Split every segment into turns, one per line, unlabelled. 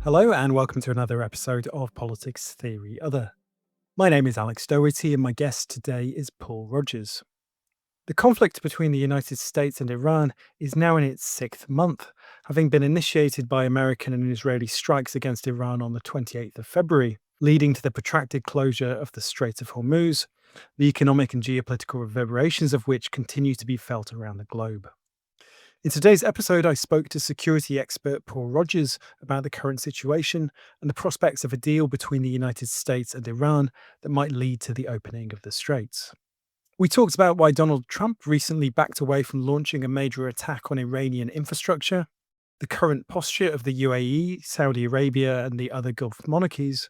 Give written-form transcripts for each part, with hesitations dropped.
Hello and welcome to another episode of Politics Theory Other. My name is Alex Doherty and my guest today is Paul Rogers. The conflict between the United States and Iran is now in its sixth month, having been initiated by American and Israeli strikes against Iran on the 28th of February, leading to the protracted closure of the Straits of Hormuz, the economic and geopolitical reverberations of which continue to be felt around the globe. In today's episode, I spoke to security expert Paul Rogers about the current situation and the prospects of a deal between the United States and Iran that might lead to the opening of the Straits. We talked about why Donald Trump recently backed away from launching a major attack on Iranian infrastructure, the current posture of the UAE, Saudi Arabia, and the other Gulf monarchies,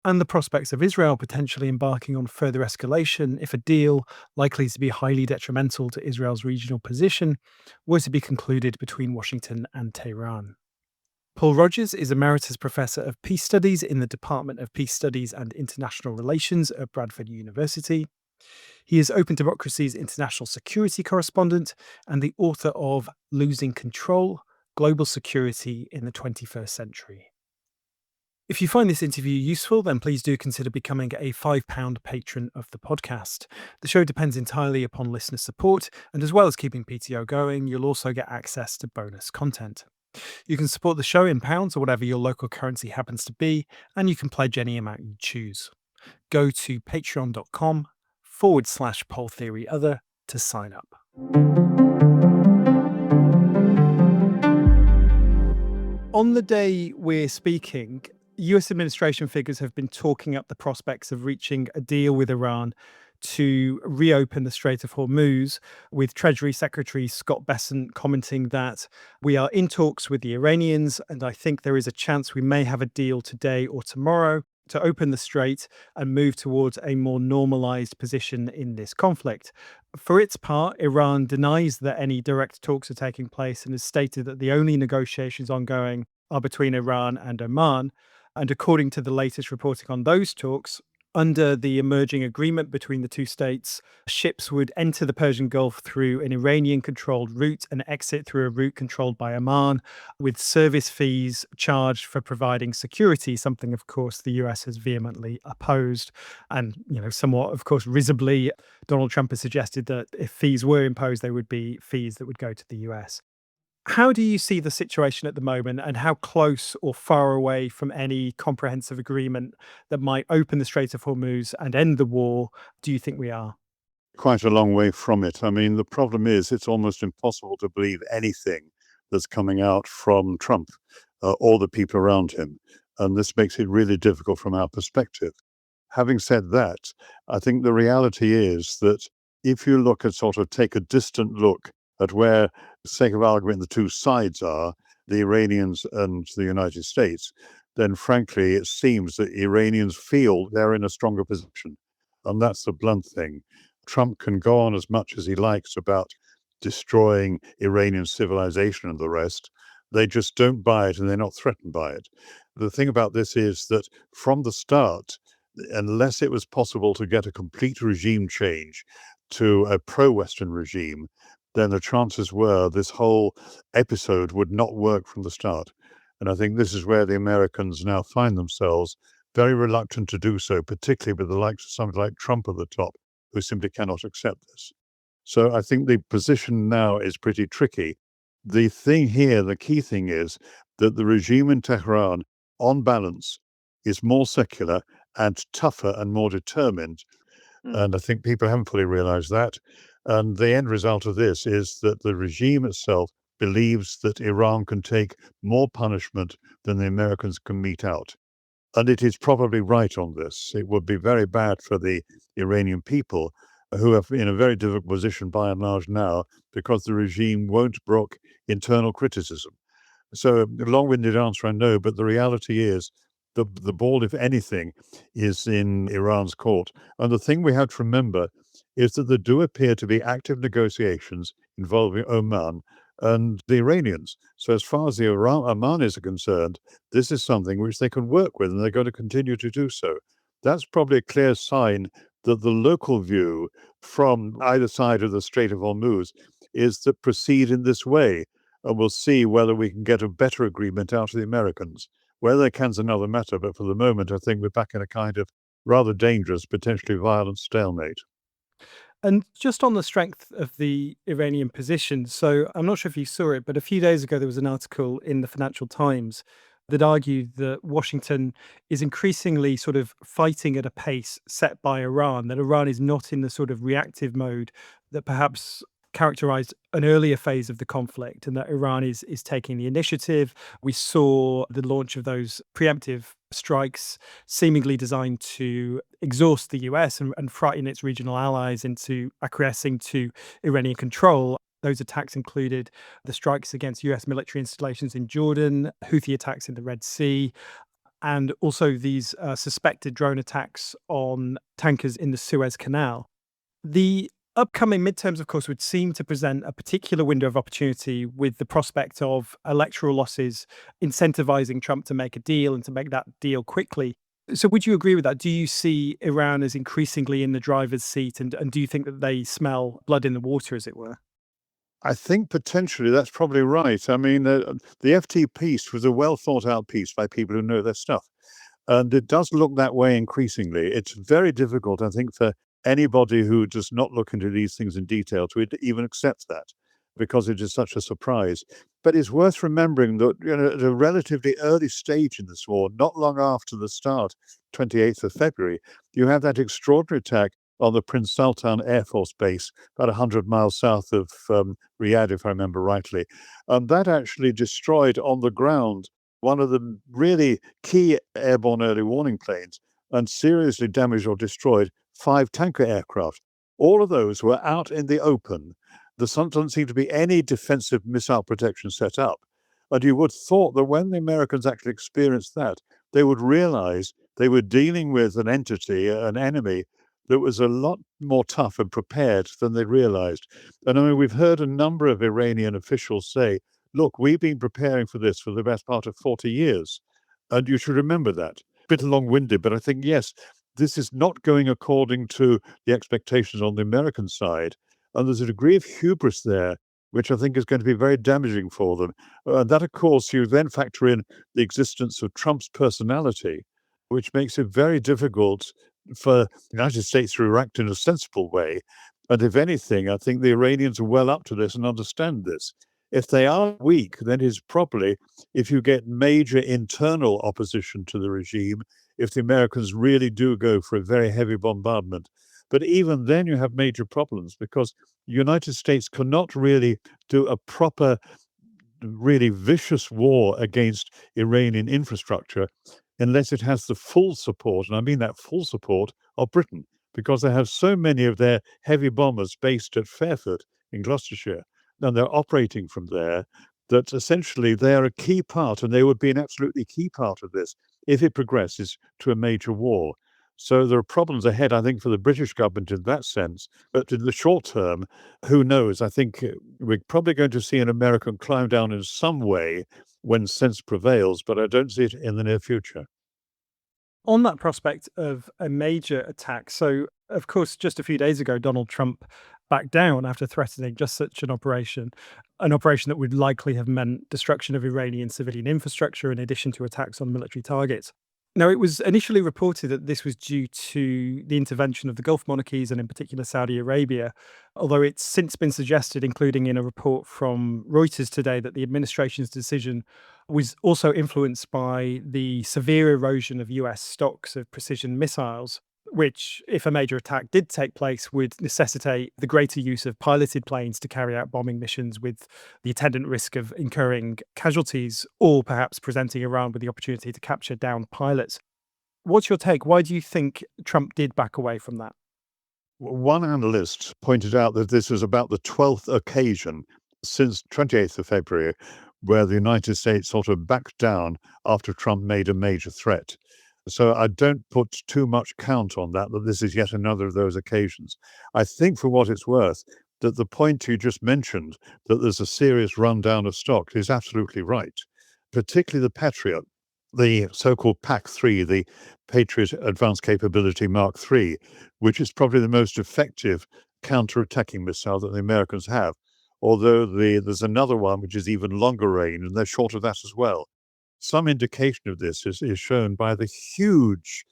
and the prospects of Israel potentially embarking on further escalation if a deal, likely to be highly detrimental to Israel's regional position, were to be concluded between Washington and Tehran. Paul Rogers is Emeritus Professor of Peace Studies in the Department of Peace Studies and International Relations at Bradford University. He is Open Democracy's International Security Correspondent and the author of Losing Control: Global Security in the 21st Century. If you find this interview useful, then please do consider becoming a £5 patron of the podcast. The show depends entirely upon listener support, and as well as keeping PTO going, you'll also get access to bonus content. You can support the show in pounds or whatever your local currency happens to be, and you can pledge any amount you choose. Go to patreon.com/polltheoryother to sign up. On the day we're speaking, US administration figures have been talking up the prospects of reaching a deal with Iran to reopen the Strait of Hormuz, with Treasury Secretary Scott Bessent commenting that we are in talks with the Iranians, and I think there is a chance we may have a deal today or tomorrow to open the strait and move towards a more normalized position in this conflict. For its part, Iran denies that any direct talks are taking place and has stated that the only negotiations ongoing are between Iran and Oman. And according to the latest reporting on those talks, under the emerging agreement between the two states, ships would enter the Persian Gulf through an Iranian-controlled route and exit through a route controlled by Oman, with service fees charged for providing security, something, of course, the US has vehemently opposed. And, somewhat, of course, risibly, Donald Trump has suggested that if fees were imposed, they would be fees that would go to the US. How do you see the situation at the moment, and how close or far away from any comprehensive agreement that might open the Strait of Hormuz and end the war do you think we are?
Quite a long way from it. I mean, the problem is it's almost impossible to believe anything that's coming out from Trump or the people around him. And this makes it really difficult from our perspective. Having said that, I think the reality is that if you look at take a distant look at where, for the sake of argument, the two sides are, the Iranians and the United States, then frankly, it seems that Iranians feel they're in a stronger position. And that's the blunt thing. Trump can go on as much as he likes about destroying Iranian civilization and the rest. They just don't buy it and they're not threatened by it. The thing about this is that from the start, unless it was possible to get a complete regime change to a pro-Western regime, then the chances were this whole episode would not work from the start. And I think this is where the Americans now find themselves very reluctant to do so, particularly with the likes of somebody like Trump at the top, who simply cannot accept this. So I think the position now is pretty tricky. The thing here, the key thing is that the regime in Tehran, on balance, is more secular and tougher and more determined. And I think people haven't fully realized that. And the end result of this is that the regime itself believes that Iran can take more punishment than the Americans can mete out. And it is probably right on this. It would be very bad for the Iranian people, who are in a very difficult position by and large now, because the regime won't brook internal criticism. So a long-winded answer, I know, but the reality is the ball, if anything, is in Iran's court. And the thing we have to remember is that there do appear to be active negotiations involving Oman and the Iranians. So as far as the Omanis are concerned, this is something which they can work with, and they're going to continue to do so. That's probably a clear sign that the local view from either side of the Strait of Hormuz is to proceed in this way, and we'll see whether we can get a better agreement out of the Americans. Whether they can's another matter, but for the moment, I think we're back in a kind of rather dangerous, potentially violent stalemate.
And just on the strength of the Iranian position, so I'm not sure if you saw it, but a few days ago there was an article in the Financial Times that argued that Washington is increasingly sort of fighting at a pace set by Iran, that Iran is not in the sort of reactive mode that perhaps characterized an earlier phase of the conflict, and that Iran is taking the initiative. We saw the launch of those preemptive strikes seemingly designed to exhaust the US and frighten its regional allies into acquiescing to Iranian control. Those attacks included the strikes against US military installations in Jordan, Houthi attacks in the Red Sea, and also these suspected drone attacks on tankers in the Suez Canal. The upcoming midterms, of course, would seem to present a particular window of opportunity with the prospect of electoral losses incentivizing Trump to make a deal and to make that deal quickly. So, would you agree with that? Do you see Iran as increasingly in the driver's seat? And do you think that they smell blood in the water, as it were?
I think potentially that's probably right. I mean, the FT piece was a well thought out piece by people who know their stuff. And it does look that way increasingly. It's very difficult, I think, for anybody who does not look into these things in detail to even accept that because it is such a surprise. But it's worth remembering that, at a relatively early stage in this war, not long after the start, 28th of February, you have that extraordinary attack on the Prince Sultan Air Force Base, about 100 miles south of Riyadh, if I remember rightly. And that actually destroyed on the ground one of the really key airborne early warning planes and seriously damaged or destroyed 5 tanker aircraft. All of those were out in the open. There doesn't seem to be any defensive missile protection set up. And you would have thought that when the Americans actually experienced that, they would realize they were dealing with an entity, an enemy, that was a lot more tough and prepared than they realized. And I mean, we've heard a number of Iranian officials say, look, we've been preparing for this for the best part of 40 years. And you should remember that. Bit long winded, but I think, yes, this is not going according to the expectations on the American side. And there's a degree of hubris there, which I think is going to be very damaging for them. And that, of course, you then factor in the existence of Trump's personality, which makes it very difficult for the United States to react in a sensible way. And if anything, I think the Iranians are well up to this and understand this. If they are weak, then it's probably if you get major internal opposition to the regime, if the Americans really do go for a very heavy bombardment. But even then, you have major problems because the United States cannot really do a proper, really vicious war against Iranian infrastructure unless it has the full support, and I mean that full support, of Britain, because they have so many of their heavy bombers based at Fairford in Gloucestershire, and they're operating from there, that essentially they are a key part, and they would be an absolutely key part of this if it progresses to a major war. So there are problems ahead, I think, for the British government in that sense. But in the short term, who knows? I think we're probably going to see an American climb down in some way when sense prevails, but I don't see it in the near future.
On that prospect of a major attack, so of course, just a few days ago, Donald Trump backed down after threatening just such an operation that would likely have meant destruction of Iranian civilian infrastructure in addition to attacks on military targets. Now, it was initially reported that this was due to the intervention of the Gulf monarchies and, in particular, Saudi Arabia, although it's since been suggested, including in a report from Reuters today, that the administration's decision was also influenced by the severe erosion of US stocks of precision missiles, which, if a major attack did take place, would necessitate the greater use of piloted planes to carry out bombing missions with the attendant risk of incurring casualties or perhaps presenting Iran with the opportunity to capture downed pilots. What's your take? Why do you think Trump did back away from that?
One analyst pointed out that this was about the 12th occasion since 28th of February where the United States sort of backed down after Trump made a major threat. So I don't put too much count on that, that this is yet another of those occasions. I think for what it's worth, that the point you just mentioned, that there's a serious rundown of stock, is absolutely right, particularly the Patriot, the so-called PAC-3, the Patriot Advanced Capability Mark III, which is probably the most effective counter-attacking missile that the Americans have. Although there's another one which is even longer range, and they're short of that as well. Some indication of this is shown by the huge,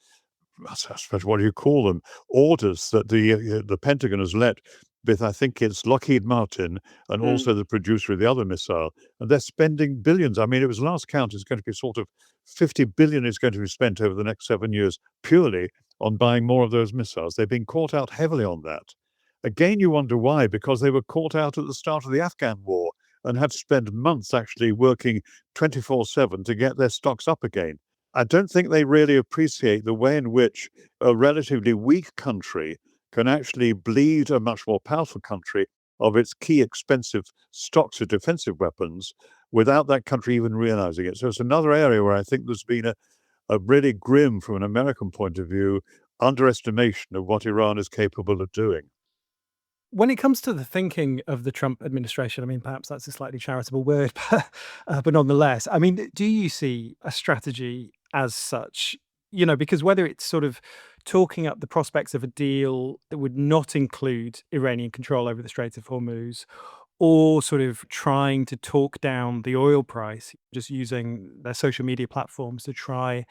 I suppose, what do you call them, orders that the Pentagon has let with, I think it's Lockheed Martin and
Mm.
also the producer of the other missile, and they're spending billions. I mean, it was last count is going to be sort of 50 billion is going to be spent over the next 7 years purely on buying more of those missiles. They've been caught out heavily on that. Again, you wonder why, because they were caught out at the start of the Afghan war and had to spend months actually working 24/7 to get their stocks up again. I don't think they really appreciate the way in which a relatively weak country can actually bleed a much more powerful country of its key expensive stocks of defensive weapons without that country even realizing it. So it's another area where I think there's been a really grim, from an American point of view, underestimation of what Iran is capable of doing.
When it comes to the thinking of the Trump administration, I mean, perhaps that's a slightly charitable word, but nonetheless, I mean, do you see a strategy as such? Because whether it's sort of talking up the prospects of a deal that would not include Iranian control over the Strait of Hormuz, or sort of trying to talk down the oil price, just using their social media platforms to try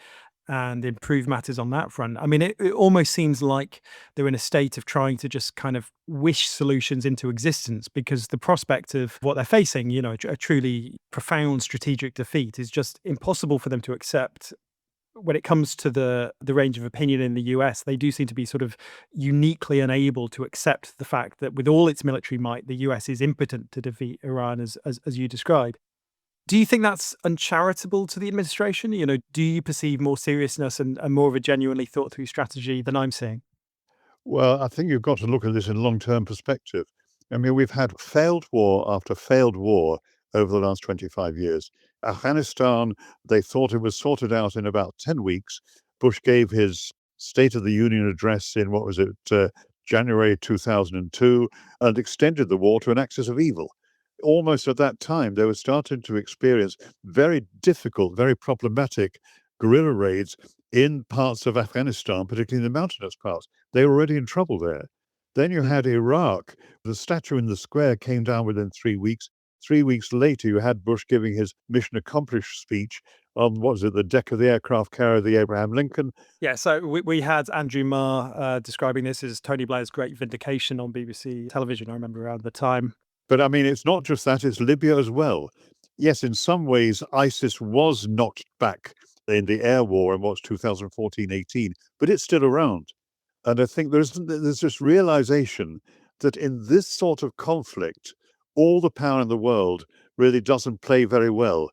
and improve matters on that front. I mean, it almost seems like they're in a state of trying to just kind of wish solutions into existence because the prospect of what they're facing, a truly profound strategic defeat is just impossible for them to accept. When it comes to the range of opinion in the US, they do seem to be sort of uniquely unable to accept the fact that with all its military might, the US is impotent to defeat Iran, as you describe. Do you think that's uncharitable to the administration? Do you perceive more seriousness and more of a genuinely thought through strategy than I'm seeing?
Well, I think you've got to look at this in long-term perspective. I mean, we've had failed war after failed war over the last 25 years. Afghanistan, they thought it was sorted out in about 10 weeks. Bush gave his State of the Union address in, what was it, January 2002, and extended the war to an axis of evil. Almost at that time, they were starting to experience very difficult, very problematic guerrilla raids in parts of Afghanistan, particularly in the mountainous parts. They were already in trouble there. Then you
Mm.
had Iraq. The statue in the square came down within 3 weeks. 3 weeks later, you had Bush giving his mission accomplished speech on, what was it, the deck of the aircraft carrier, the Abraham Lincoln.
Yeah, so we had Andrew Marr describing this as Tony Blair's great vindication on BBC television. I remember around the time.
But I mean, it's not just that, it's Libya as well. Yes, in some ways, ISIS was knocked back in the air war in what's 2014-18, but it's still around. And I think there's this realization that in this sort of conflict, all the power in the world really doesn't play very well.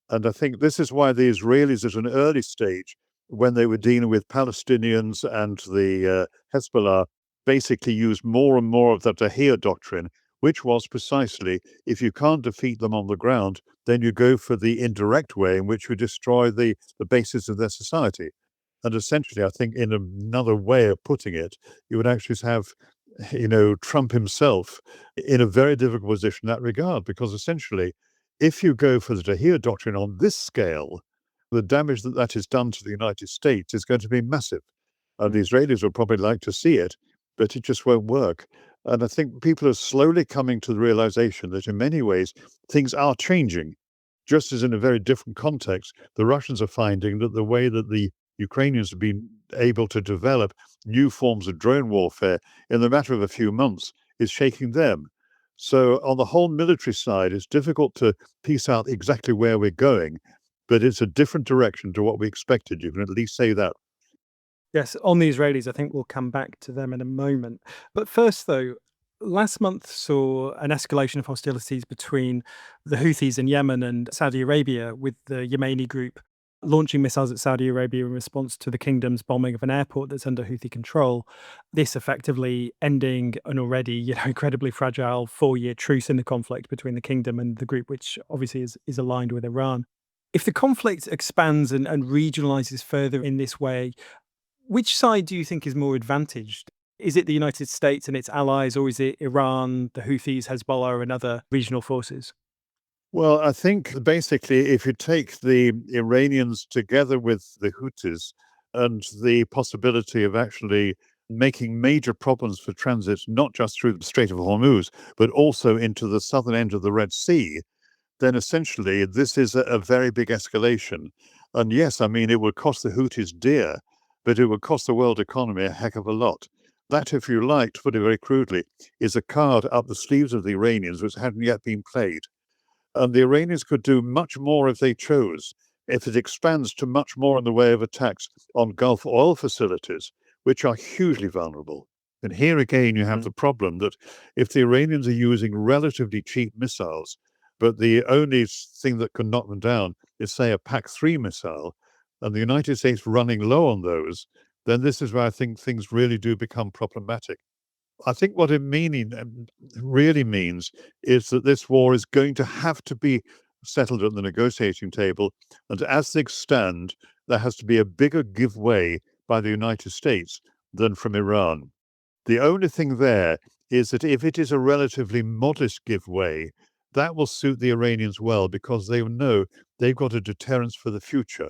And I think this is why the Israelis, at an early stage, when they were dealing with Palestinians and the Hezbollah, basically used more and more of the Tahrir doctrine, which was precisely, if you can't defeat them on the ground, then you go for the indirect way in which you destroy the basis of their society. And essentially, I think in another way of putting it, you would actually have, Trump himself in a very difficult position in that regard, because essentially, if you go for the Tahrir doctrine on this scale, the damage that that has done to the United States is going to be massive. And the Israelis would probably like to see it, but it just won't work. And I think people are slowly coming to the realization that in many ways, things are changing. Just as in a very different context, the Russians are finding that the way that the Ukrainians have been able to develop new forms of drone warfare in the matter of a few months is shaking them. So, on the whole military side, it's difficult to piece out exactly where we're going, but it's a different direction to what we expected. You can at least say that.
Yes, on the Israelis, I think we'll come back to them in a moment. But first, though, last month saw an escalation of hostilities between the Houthis in Yemen and Saudi Arabia, with the Yemeni group launching missiles at Saudi Arabia in response to the kingdom's bombing of an airport that's under Houthi control. This effectively ending an already, incredibly fragile 4-year truce in the conflict between the kingdom and the group, which obviously is aligned with Iran. If the conflict expands and regionalizes further in this way, which side do you think is more advantaged? Is it the United States and its allies, or is it Iran, the Houthis, Hezbollah, and other regional forces?
Well, I think basically, if you take the Iranians together with the Houthis and the possibility of actually making major problems for transit, not just through the Strait of Hormuz, but also into the southern end of the Red Sea, then essentially this is a very big escalation. And yes, I mean, it would cost the Houthis dear, but it would cost the world economy a heck of a lot. That, if you like, to put it very crudely, is a card up the sleeves of the Iranians which hadn't yet been played. And the Iranians could do much more if they chose, if it expands to much more in the way of attacks on Gulf oil facilities, which are hugely vulnerable. And here again, you have the problem that if the Iranians are using relatively cheap missiles, but the only thing that can knock them down is, say, a PAC-3 missile, and the United States running low on those, then this is where I think things really do become problematic. I think what it really means is that this war is going to have to be settled at the negotiating table. And as things stand, there has to be a bigger give way by the United States than from Iran. The only thing there is that if it is a relatively modest give way, that will suit the Iranians well because they know they've got a deterrence for the future.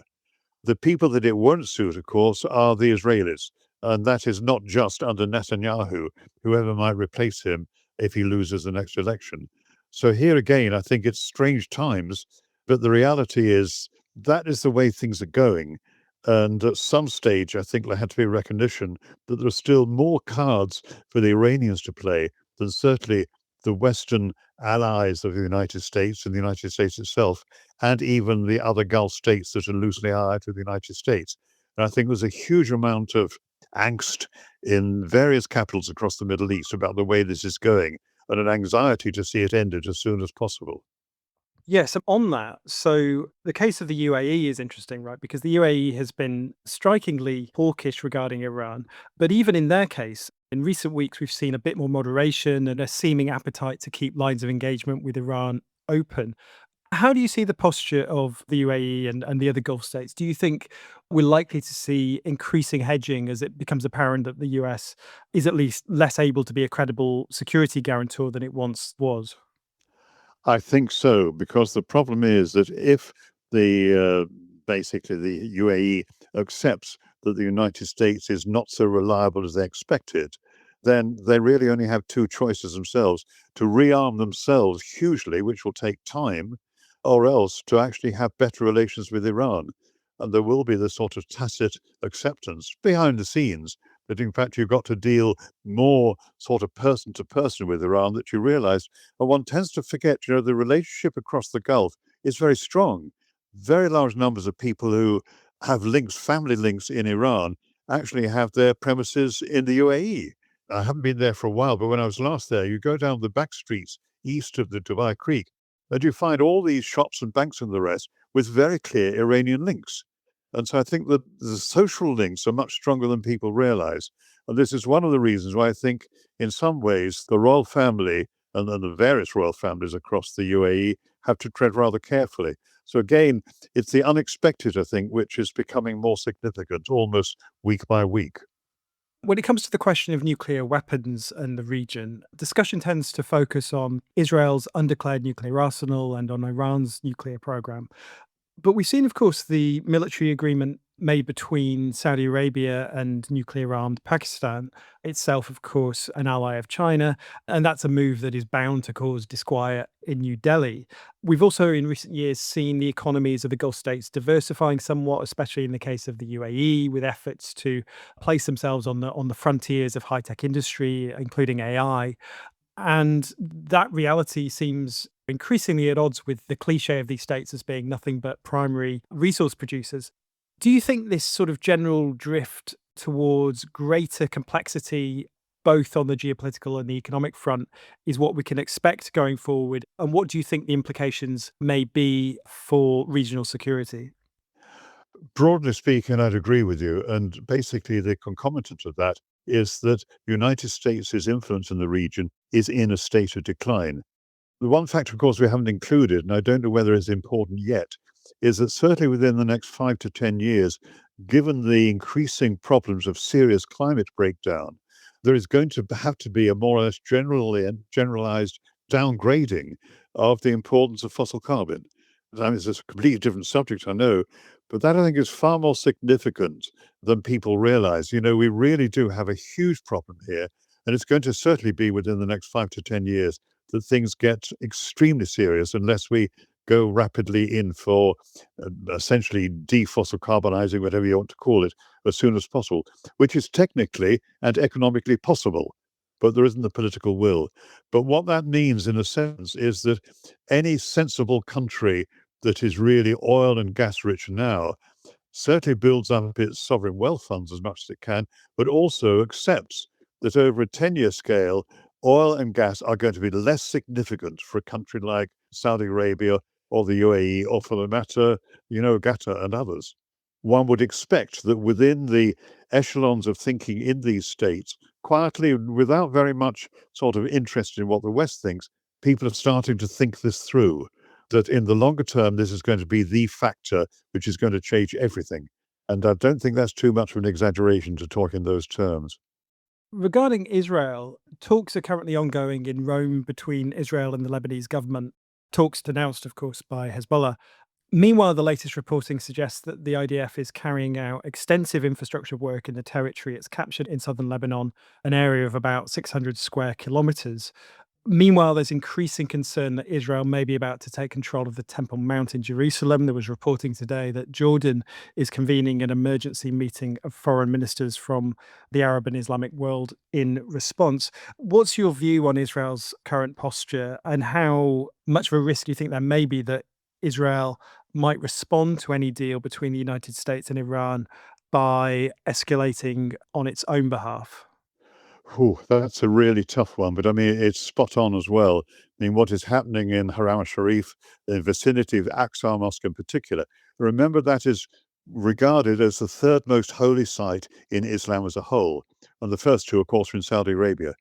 The people that it won't suit, of course, are the Israelis. And that is not just under Netanyahu, whoever might replace him if he loses the next election. So here again, I think it's strange times, but the reality is that is the way things are going. And at some stage, I think there had to be a recognition that there are still more cards for the Iranians to play than certainly the Western allies of the United States and the United States itself, and even the other Gulf states that are loosely allied to the United States. And I think there's a huge amount of angst in various capitals across the Middle East about the way this is going, and an anxiety to see it ended as soon as possible.
Yes, on that, so the case of the UAE is interesting, right? Because the UAE has been strikingly hawkish regarding Iran. But even in their case, in recent weeks, we've seen a bit more moderation and a seeming appetite to keep lines of engagement with Iran open. How do you see the posture of the UAE and the other Gulf states? Do you think we're likely to see increasing hedging as it becomes apparent that the US is at least less able to be a credible security guarantor than it once was?
I think so, because the problem is that if basically the UAE accepts that the United States is not so reliable as they expected, then they really only have two choices themselves: to rearm themselves hugely, which will take time, or else to actually have better relations with Iran. And there will be this sort of tacit acceptance behind the scenes that, in fact, you've got to deal more sort of person to person with Iran, that you realize, and one tends to forget, the relationship across the Gulf is very strong. Very large numbers of people who have links, family links in Iran, actually have their premises in the UAE. I haven't been there for a while, but when I was last there, you go down the back streets east of the Dubai Creek, and you find all these shops and banks and the rest with very clear Iranian links. And so I think that the social links are much stronger than people realize. And this is one of the reasons why I think, in some ways, the royal family and then the various royal families across the UAE have to tread rather carefully. So again, it's the unexpected, I think, which is becoming more significant almost week by week.
When it comes to the question of nuclear weapons and the region, discussion tends to focus on Israel's undeclared nuclear arsenal and on Iran's nuclear program. But we've seen, of course, the military agreement made between Saudi Arabia and nuclear armed Pakistan, itself, of course, an ally of China. And that's a move that is bound to cause disquiet in New Delhi. We've also, in recent years, seen the economies of the Gulf states diversifying somewhat, especially in the case of the UAE, with efforts to place themselves on the frontiers of high tech industry, including AI. And that reality seems increasingly at odds with the cliche of these states as being nothing but primary resource producers. Do you think this sort of general drift towards greater complexity, both on the geopolitical and the economic front, is what we can expect going forward? And what do you think the implications may be for regional security?
Broadly speaking, I'd agree with you. And basically, the concomitant of that is that the United States' influence in the region is in a state of decline. The one factor, of course, we haven't included, and I don't know whether it's important yet, is that certainly within the next 5 to 10 years, given the increasing problems of serious climate breakdown, there is going to have to be a more or less generalized downgrading of the importance of fossil carbon. I mean, it's a completely different subject, I know, but that I think is far more significant than people realize. We really do have a huge problem here, and it's going to certainly be within the next 5 to 10 years that things get extremely serious unless we go rapidly in for essentially defossil carbonizing, whatever you want to call it, as soon as possible, which is technically and economically possible. But there isn't the political will. But what that means, in a sense, is that any sensible country that is really oil and gas rich now certainly builds up its sovereign wealth funds as much as it can, but also accepts that over a 10-year scale, oil and gas are going to be less significant for a country like Saudi Arabia or the UAE, or for the matter, Qatar and others. One would expect that within the echelons of thinking in these states, quietly, without very much sort of interest in what the West thinks, people are starting to think this through, that in the longer term, this is going to be the factor which is going to change everything. And I don't think that's too much of an exaggeration to talk in those terms.
Regarding Israel, talks are currently ongoing in Rome between Israel and the Lebanese government. Talks denounced, of course, by Hezbollah. Meanwhile, the latest reporting suggests that the IDF is carrying out extensive infrastructure work in the territory it's captured in southern Lebanon, an area of about 600 square kilometers. Meanwhile, there's increasing concern that Israel may be about to take control of the Temple Mount in Jerusalem. There was reporting today that Jordan is convening an emergency meeting of foreign ministers from the Arab and Islamic world in response. What's your view on Israel's current posture, and how much of a risk do you think there may be that Israel might respond to any deal between the United States and Iran by escalating on its own behalf?
Whew, that's a really tough one, but I mean, it's spot on as well. I mean, what is happening in Haram al-Sharif, the vicinity of Aqsa Mosque in particular, remember that is regarded as the third most holy site in Islam as a whole. And the first two, of course, are in Saudi Arabia.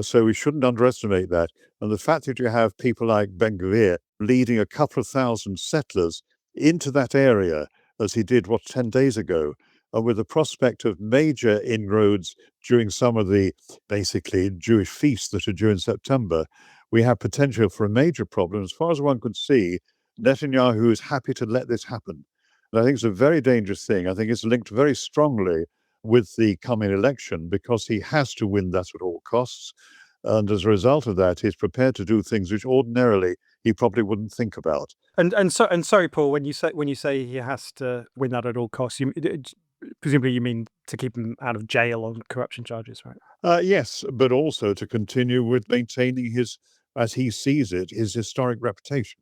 So we shouldn't underestimate that. And the fact that you have people like Ben Gvir leading a couple of thousand settlers into that area, as he did, 10 days ago, and with the prospect of major inroads during some of the basically Jewish feasts that are due in September, we have potential for a major problem. As far as one could see, Netanyahu is happy to let this happen. And I think it's a very dangerous thing. I think it's linked very strongly with the coming election because he has to win that at all costs. And as a result of that, he's prepared to do things which ordinarily he probably wouldn't think about.
And sorry, Paul, when you say he has to win that at all costs, presumably you mean to keep him out of jail on corruption charges, right?
Yes, but also to continue with maintaining his, as he sees it, his historic reputation.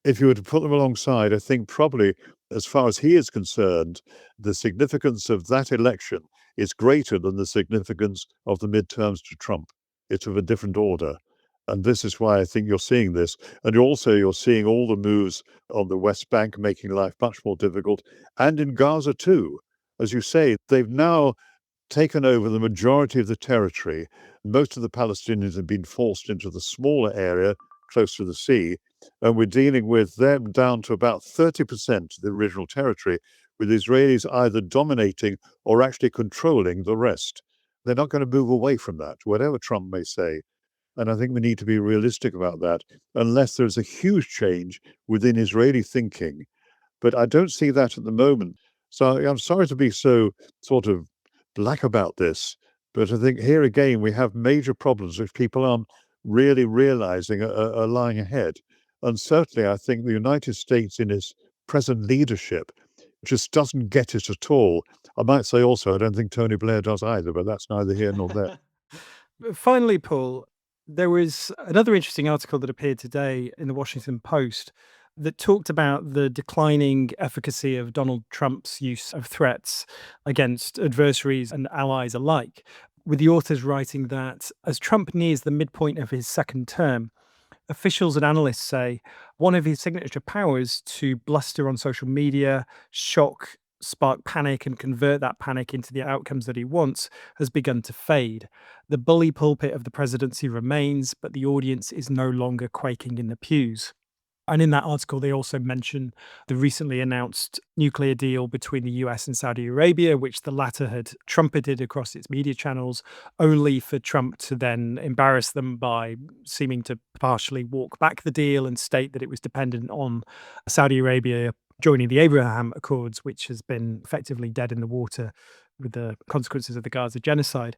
If you were to put them alongside, I think probably, as far as he is concerned, the significance of that election is greater than the significance of the midterms to Trump. It's of a different order. And this is why I think you're seeing this. And you're seeing all the moves on the West Bank making life much more difficult, and in Gaza too. As you say, they've now taken over the majority of the territory. Most of the Palestinians have been forced into the smaller area close to the sea, and we're dealing with them down to about 30% of the original territory, with Israelis either dominating or actually controlling the rest. They're not going to move away from that, whatever Trump may say. And I think we need to be realistic about that, unless there's a huge change within Israeli thinking. But I don't see that at the moment. So I'm sorry to be so sort of black about this, but I think here again we have major problems which people aren't really realizing are lying ahead. And certainly, I think the United States, in its present leadership, just doesn't get it at all. I might say also, I don't think Tony Blair does either, but that's neither here nor there.
Finally, Paul, there was another interesting article that appeared today in the Washington Post that talked about the declining efficacy of Donald Trump's use of threats against adversaries and allies alike, with the authors writing that as Trump nears the midpoint of his second term, officials and analysts say one of his signature powers to bluster on social media, shock, spark panic, and convert that panic into the outcomes that he wants has begun to fade. The bully pulpit of the presidency remains, but the audience is no longer quaking in the pews. And in that article, they also mention the recently announced nuclear deal between the US and Saudi Arabia, which the latter had trumpeted across its media channels, only for Trump to then embarrass them by seeming to partially walk back the deal and state that it was dependent on Saudi Arabia joining the Abraham Accords, which has been effectively dead in the water with the consequences of the Gaza genocide.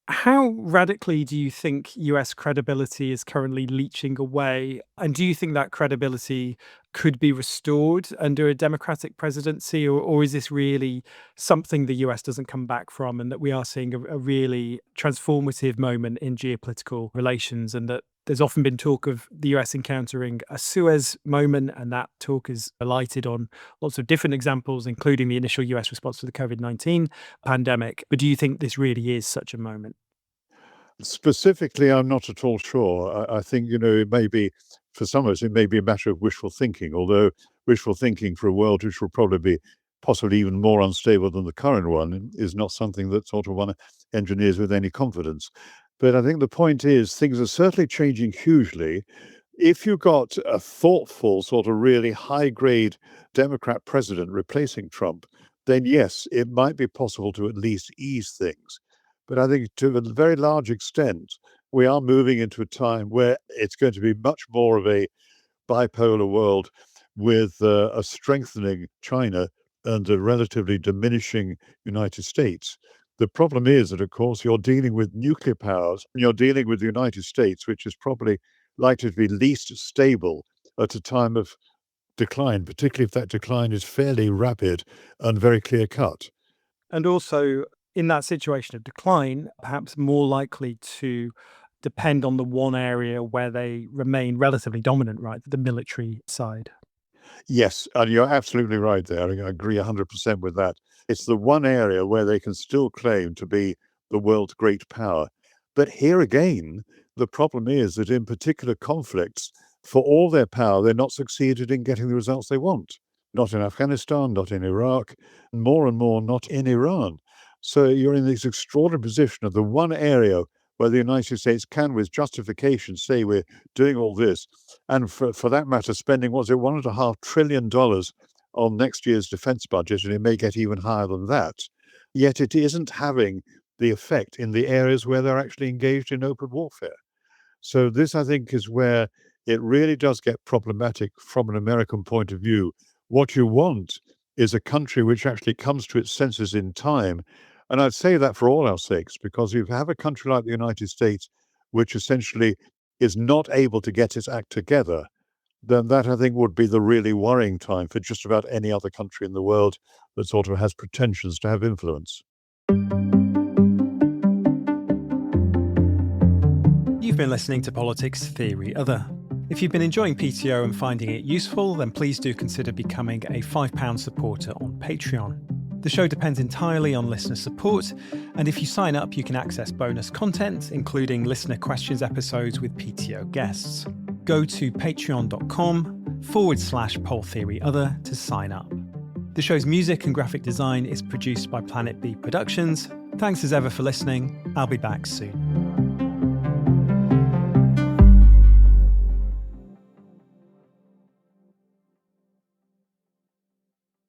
How radically do you think US credibility is currently leaching away? And do you think that credibility could be restored under a Democratic presidency? Or is this really something the US doesn't come back from, and that we are seeing a really transformative moment in geopolitical relations? And that there's often been talk of the US encountering a Suez moment, and that talk is alighted on lots of different examples, including the initial US response to the COVID-19 pandemic. But do you think this really is such a moment?
Specifically, I'm not at all sure. I think, it may be, for some of us, it may be a matter of wishful thinking, although wishful thinking for a world which will probably be possibly even more unstable than the current one is not something that sort of one engineers with any confidence. But I think the point is things are certainly changing hugely. If you got a thoughtful, sort of really high grade Democrat president replacing Trump, then yes, it might be possible to at least ease things. But I think to a very large extent, we are moving into a time where it's going to be much more of a bipolar world with a strengthening China and a relatively diminishing United States. The problem is that, of course, you're dealing with nuclear powers, and you're dealing with the United States, which is probably likely to be least stable at a time of decline, particularly if that decline is fairly rapid and very clear cut.
And also, in that situation of decline, perhaps more likely to depend on the one area where they remain relatively dominant, right? The military side.
Yes, and you're absolutely right there. I agree 100% with that. It's the one area where they can still claim to be the world's great power. But here again, the problem is that in particular conflicts, for all their power, they're not succeeded in getting the results they want. Not in Afghanistan, not in Iraq, and more not in Iran. So you're in this extraordinary position of the one area where the United States can, with justification, say we're doing all this, and for that matter, spending, was it $1.5 trillion on next year's defense budget, and it may get even higher than that. Yet it isn't having the effect in the areas where they're actually engaged in open warfare. So this, I think, is where it really does get problematic from an American point of view. What you want is a country which actually comes to its senses in time. And I'd say that for all our sakes, because if you have a country like the United States, which essentially is not able to get its act together, then that I think would be the really worrying time for just about any other country in the world that sort of has pretensions to have influence.
You've been listening to Politics Theory Other. If you've been enjoying PTO and finding it useful, then please do consider becoming a £5 supporter on Patreon. The show depends entirely on listener support, and if you sign up, you can access bonus content, including listener questions episodes with PTO guests. Go to patreon.com/poletheoryother to sign up. The show's music and graphic design is produced by Planet B Productions. Thanks as ever for listening. I'll be back soon.